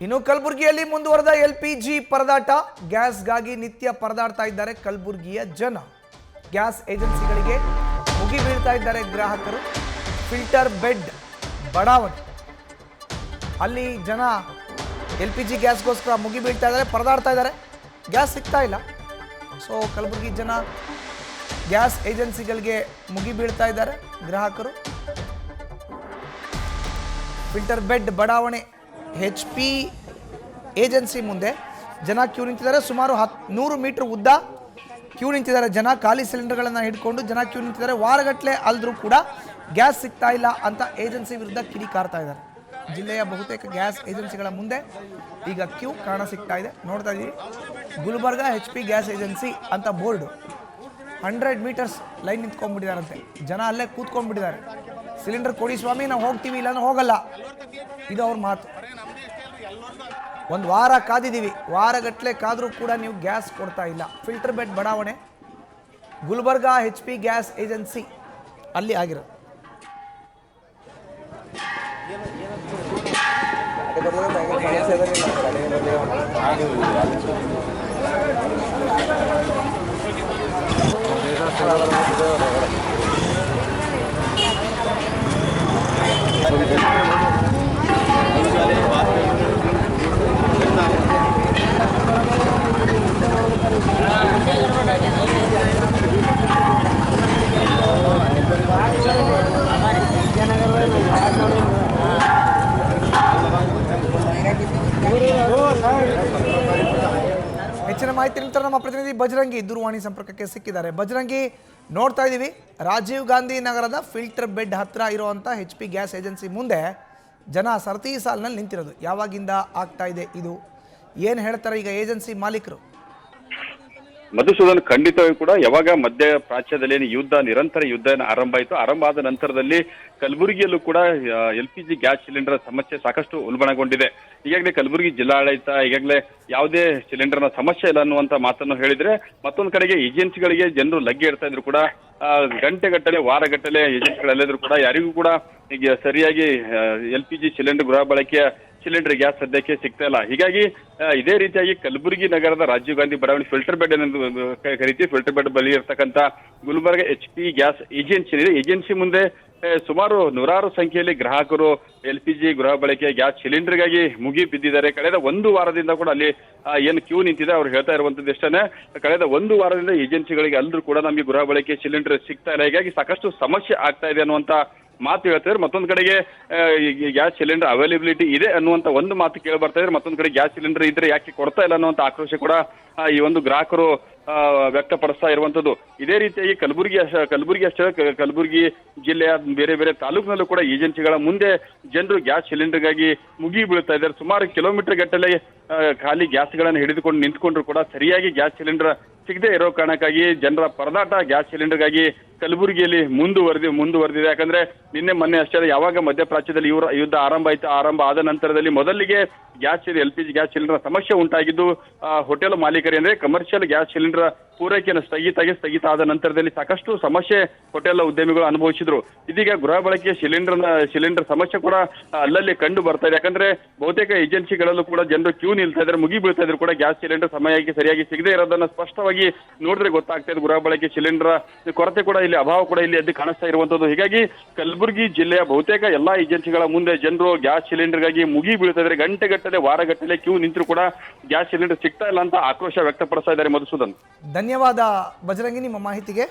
ಇನ್ನು ಕಲಬುರಗಿಯಲ್ಲಿ ಮುಂದುವರೆದ LPG ಪರದಾಟ. ಗ್ಯಾಸ್ಗಾಗಿ ನಿತ್ಯ ಪರದಾಡ್ತಾ ಇದ್ದಾರೆ ಕಲಬುರಗಿಯ ಜನ. ಗ್ಯಾಸ್ ಏಜೆನ್ಸಿಗಳಿಗೆ ಮುಗಿ ಬೀಳ್ತಾ ಇದ್ದಾರೆ ಗ್ರಾಹಕರು. ಫಿಲ್ಟರ್ ಬೆಡ್ ಬಡಾವಣೆ ಅಲ್ಲಿ ಜನ LPG ಗ್ಯಾಸ್ಗೋಸ್ಕರ ಮುಗಿ ಬೀಳ್ತಾ ಇದ್ದಾರೆ, ಪರದಾಡ್ತಾ ಇದ್ದಾರೆ. ಗ್ಯಾಸ್ ಸಿಗ್ತಾ ಇಲ್ಲ. ಸೊ ಕಲಬುರಗಿ ಜನ ಗ್ಯಾಸ್ ಏಜೆನ್ಸಿಗಳಿಗೆ ಮುಗಿ ಬೀಳ್ತಾ ಇದ್ದಾರೆ ಗ್ರಾಹಕರು. ಫಿಲ್ಟರ್ ಬೆಡ್ ಬಡಾವಣೆ HP ಏಜೆನ್ಸಿ ಮುಂದೆ ಜನ ಕ್ಯೂ ನಿಂತಿದ್ದಾರೆ. ಸುಮಾರು 100 ಮೀಟರ್ ಉದ್ದ ಕ್ಯೂ ನಿಂತಿದ್ದಾರೆ ಜನ. ಖಾಲಿ ಸಿಲಿಂಡರ್ಗಳನ್ನು ಹಿಡ್ಕೊಂಡು ಜನ ಕ್ಯೂ ನಿಂತಿದ್ದಾರೆ. ವಾರಗಟ್ಟಲೆ ಅಲ್ದ್ರೂ ಕೂಡ ಗ್ಯಾಸ್ ಸಿಗ್ತಾ ಇಲ್ಲ ಅಂತ ಏಜೆನ್ಸಿ ವಿರುದ್ಧ ಕಿಡಿಕಾರ್ತಾ ಇದ್ದಾರೆ. ಜಿಲ್ಲೆಯ ಬಹುತೇಕ ಗ್ಯಾಸ್ ಏಜೆನ್ಸಿಗಳ ಮುಂದೆ ಈಗ ಕ್ಯೂ ಕಾಣ ಸಿಗ್ತಾ ಇದೆ. ನೋಡ್ತಾ ಇದ್ದೀವಿ, ಗುಲ್ಬರ್ಗ HP ಗ್ಯಾಸ್ ಏಜೆನ್ಸಿ ಅಂತ ಬೋರ್ಡು. 100 ಮೀಟರ್ಸ್ ಲೈನ್ ನಿಂತ್ಕೊಂಡ್ಬಿಟ್ಟಿದಾರಂತೆ. ಜನ ಅಲ್ಲೇ ಕೂತ್ಕೊಂಡ್ಬಿಟ್ಟಿದ್ದಾರೆ. ಸಿಲಿಂಡರ್ ಕೊಡಿ ಸ್ವಾಮಿ, ನಾವು ಹೋಗ್ತೀವಿ, ಇಲ್ಲಾಂದ್ರೆ ಹೋಗಲ್ಲ, ಇದು ಅವ್ರ ಮಾತು. ಒಂದು ವಾರ ಕಾದಿದ್ದೀವಿ, ವಾರಗಟ್ಟಲೆ ಕಾದರೂ ಕೂಡ ನೀವು ಗ್ಯಾಸ್ ಕೊಡ್ತಾ ಇಲ್ಲ. ಫಿಲ್ಟರ್ ಬೆಡ್ ಬಡಾವಣೆ ಗುಲ್ಬರ್ಗ HP ಗ್ಯಾಸ್ ಏಜೆನ್ಸಿ ಅಲ್ಲಿ ಆಗಿರೋದು. ಹೆಚ್ಚಿನ ಮಾಹಿತಿ ನಂತರ ನಮ್ಮ ಪ್ರತಿನಿಧಿ ಬಜರಂಗಿ ದೂರವಾಣಿ ಸಂಪರ್ಕಕ್ಕೆ ಸಿಕ್ಕಿದ್ದಾರೆ. ಬಜರಂಗಿ, ನೋಡ್ತಾ ಇದ್ದೀವಿ, ರಾಜೀವ್ ಗಾಂಧಿ ನಗರದ ಫಿಲ್ಟರ್ ಬೆಡ್ ಹತ್ರ ಇರುವಂಥ HP ಗ್ಯಾಸ್ ಏಜೆನ್ಸಿ ಮುಂದೆ ಜನ ಸರತಿ ಸಾಲಿನಲ್ಲಿ ನಿಂತಿರೋದು. ಯಾವಾಗಿಂದ ಆಗ್ತಾ ಇದೆ ಇದು? ಏನು ಹೇಳ್ತಾರೆ ಈಗ ಏಜೆನ್ಸಿ ಮಾಲೀಕರು? ಮಧುಸೂದನ್, ಖಂಡಿತವಾಗಿ ಕೂಡ ಯಾವಾಗ ಮಧ್ಯ ಪ್ರಾಚ್ಯದಲ್ಲಿ ನಿರಂತರ ಯುದ್ಧ ಆರಂಭ ಆಯಿತು, ಆರಂಭ ಆದ ನಂತರದಲ್ಲಿ ಕಲಬುರಗಿಯಲ್ಲೂ ಕೂಡ LPG ಗ್ಯಾಸ್ ಸಿಲಿಂಡರ್ ಸಮಸ್ಯೆ ಸಾಕಷ್ಟು ಉಲ್ಬಣಗೊಂಡಿದೆ. ಈಗಾಗಲೇ ಕಲಬುರಗಿ ಜಿಲ್ಲಾಡಳಿತ ಈಗಾಗಲೇ ಯಾವುದೇ ಸಿಲಿಂಡರ್ನ ಸಮಸ್ಯೆ ಇಲ್ಲ ಅನ್ನುವಂತ ಮಾತನ್ನು ಹೇಳಿದ್ರೆ, ಮತ್ತೊಂದು ಕಡೆಗೆ ಏಜೆನ್ಸಿಗಳಿಗೆ ಜನರು ಲಗ್ಗೆ ಇಡ್ತಾ ಇದ್ರು ಕೂಡ ಗಂಟೆಗಟ್ಟಲೆ ವಾರಗಟ್ಟಲೆ ಏಜೆನ್ಸಿಗಳಲ್ಲಿದ್ರು ಕೂಡ ಯಾರಿಗೂ ಕೂಡ ಈಗ ಸರಿಯಾಗಿ LPG ಸಿಲಿಂಡರ್ ಗೃಹ ಬಳಕೆಯ ಸಿಲಿಂಡರ್ ಗ್ಯಾಸ್ ಸದ್ಯಕ್ಕೆ ಸಿಗ್ತಾ ಇಲ್ಲ. ಹೀಗಾಗಿ ಇದೇ ರೀತಿಯಾಗಿ ಕಲಬುರಗಿ ನಗರದ ರಾಜೀವ್ ಗಾಂಧಿ ಬಡಾವಣೆ ಫಿಲ್ಟರ್ ಬೆಡ್ ಎಂದು ಕರೀತೀವಿ, ಫಿಲ್ಟರ್ ಬೆಡ್ ಬಳಿ ಇರತಕ್ಕಂತ ಗುಲ್ಬರ್ಗ HP ಗ್ಯಾಸ್ ಏಜೆನ್ಸಿ ಇದೆ. ಏಜೆನ್ಸಿ ಮುಂದೆ ಸುಮಾರು ನೂರಾರು ಸಂಖ್ಯೆಯಲ್ಲಿ ಗ್ರಾಹಕರು LPG ಗೃಹ ಬಳಕೆಯ ಗ್ಯಾಸ್ ಸಿಲಿಂಡರ್ಗಾಗಿ ಮುಗಿ ಬಿದ್ದಿದ್ದಾರೆ. ಕಳೆದ ಒಂದು ವಾರದಿಂದ ಕೂಡ ಅಲ್ಲಿ ಏನು ಕ್ಯೂ ನಿಂತಿದೆ ಅವ್ರು ಹೇಳ್ತಾ ಇರುವಂತದ್ದು ಇಷ್ಟೇ. ಕಳೆದ ಒಂದು ವಾರದಿಂದ ಏಜೆನ್ಸಿಗಳಿಗೆ ಅಲ್ಲರೂ ಕೂಡ ನಮಗೆ ಗೃಹ ಬಳಕೆ ಸಿಲಿಂಡರ್ ಸಿಗ್ತಾ ಇಲ್ಲ. ಹೀಗಾಗಿ ಸಾಕಷ್ಟು ಸಮಸ್ಯೆ ಆಗ್ತಾ ಇದೆ ಅನ್ನುವಂತ ಮಾತು ಹೇಳ್ತಾರೆ. ಮತ್ತೊಂದು ಕಡೆಗೆ ಗ್ಯಾಸ್ ಸಿಲಿಂಡರ್ ಅವೈಲೇಬಿಲಿಟಿ ಇದೆ ಅನ್ನುವಂತ ಒಂದು ಮಾತು ಕೇಳಿ ಬರ್ತಾ ಇದ್ರೆ, ಮತ್ತೊಂದು ಕಡೆ ಗ್ಯಾಸ್ ಸಿಲಿಂಡರ್ ಇದ್ರೆ ಯಾಕೆ ಕೊಡ್ತಾ ಇಲ್ಲ ಅನ್ನುವಂತ ಆಕ್ರೋಶ ಕೂಡ ಈ ಒಂದು ಗ್ರಾಹಕರು ವ್ಯಕ್ತಪಡಿಸ್ತಾ ಇರುವಂತದ್ದು. ಇದೇ ರೀತಿಯಾಗಿ ಕಲಬುರಗಿ ಅಷ್ಟೇ ಕಲಬುರಗಿ ಜಿಲ್ಲೆಯ ಬೇರೆ ಬೇರೆ ತಾಲೂಕಿನಲ್ಲೂ ಕೂಡ ಏಜೆನ್ಸಿಗಳ ಮುಂದೆ ಜನರು ಗ್ಯಾಸ್ ಸಿಲಿಂಡರ್ಗಾಗಿ ಮುಗಿ ಬೀಳ್ತಾ ಇದ್ದಾರೆ. ಸುಮಾರು ಕಿಲೋಮೀಟರ್ ಗಟ್ಟಲೆ ಖಾಲಿ ಗ್ಯಾಸ್ಗಳನ್ನು ಹಿಡಿದುಕೊಂಡು ನಿಂತ್ಕೊಂಡ್ರು ಕೂಡ ಸರಿಯಾಗಿ ಗ್ಯಾಸ್ ಸಿಲಿಂಡರ್ ಸಿಗದೆ ಇರೋ ಕಾರಣಕ್ಕಾಗಿ ಜನರ ಪರದಾಟ ಗ್ಯಾಸ್ ಸಿಲಿಂಡರ್ಗಾಗಿ ಕಲಬುರಗಿಯಲ್ಲಿ ಮುಂದುವರೆದಿದೆ. ಯಾಕಂದ್ರೆ ನಿನ್ನೆ ಮೊನ್ನೆ ಅಷ್ಟೇ ಯಾವಾಗ ಮಧ್ಯಪ್ರಾಚ್ಯದಲ್ಲಿ ಯುದ್ಧ ಆರಂಭ ಆದ ನಂತರದಲ್ಲಿ ಮೊದಲಿಗೆ LPG ಗ್ಯಾಸ್ ಸಿಲಿಂಡರ್ ಸಮಸ್ಯೆ ಉಂಟಾಗಿದ್ದು ಹೋಟೆಲ್ ಮಾಲೀಕರೇ ಅಂದ್ರೆ ಕಮರ್ಷಿಯಲ್ ಗ್ಯಾಸ್ ಸಿಲಿಂಡರ್ ಪೂರೈಕೆಯನ್ನು ಸ್ಥಗಿತ ಆದ ನಂತರದಲ್ಲಿ ಸಾಕಷ್ಟು ಸಮಸ್ಯೆ ಹೋಟೆಲ್ ಉದ್ಯಮಿಗಳು ಅನುಭವಿಸಿದ್ರು. ಇದೀಗ ಗೃಹ ಬಳಕೆಯ ಸಿಲಿಂಡರ್ ಸಮಸ್ಯೆ ಕೂಡ ಅಲ್ಲಲ್ಲಿ ಕಂಡು ಬರ್ತಾ ಇದೆ. ಯಾಕಂದ್ರೆ ಬಹುತೇಕ ಏಜೆನ್ಸಿಗಳಲ್ಲೂ ಕೂಡ ಜನರು ಕ್ಯೂ ನಿಲ್ತಾ ಇದ್ದಾರೆ, ಮುಗಿ ಬೀಳ್ತಾ ಇದ್ರು ಕೂಡ ಗ್ಯಾಸ್ ಸಿಲಿಂಡರ್ ಸರಿಯಾಗಿ ಸಿಗದೆ ಇರೋದನ್ನ ಸ್ಪಷ್ಟವಾಗಿ ನೋಡಿದ್ರೆ ಗೊತ್ತಾಗ್ತಾ ಇದೆ. ಗೃಹ ಬಳಕೆ ಸಿಲಿಂಡರ್ ಕೊರತೆ ಕೂಡ ಇಲ್ಲಿ, ಅಭಾವ ಕೂಡ ಇಲ್ಲಿ ಎದ್ದು ಕಾಣಿಸ್ತಾ ಇರುವಂತದ್ದು. ಹೀಗಾಗಿ ಕಲಬುರಗಿ ಜಿಲ್ಲೆಯ ಬಹುತೇಕ ಎಲ್ಲಾ ಏಜೆನ್ಸಿಗಳ ಮುಂದೆ ಜನರು ಗ್ಯಾಸ್ ಸಿಲಿಂಡರ್ಗಾಗಿ ಮುಗಿ ಬೀಳ್ತಾ ಇದ್ದಾರೆ. ಗಂಟೆಗಟ್ಟಲೆ ವಾರಗಟ್ಟಲೆ ಕ್ಯೂ ನಿಂತರೂ ಕೂಡ ಗ್ಯಾಸ್ ಸಿಲಿಂಡರ್ ಸಿಗ್ತಾ ಇಲ್ಲ ಅಂತ ಆಕ್ರೋಶ ವ್ಯಕ್ತಪಡಿಸ್ತಾ ಇದ್ದಾರೆ. ಮಧುಸೂದನ್, ಧನ್ಯವಾದ ಬಜರಂಗಿ ನಿಮ್ಮ ಮಾಹಿತಿಗೆ.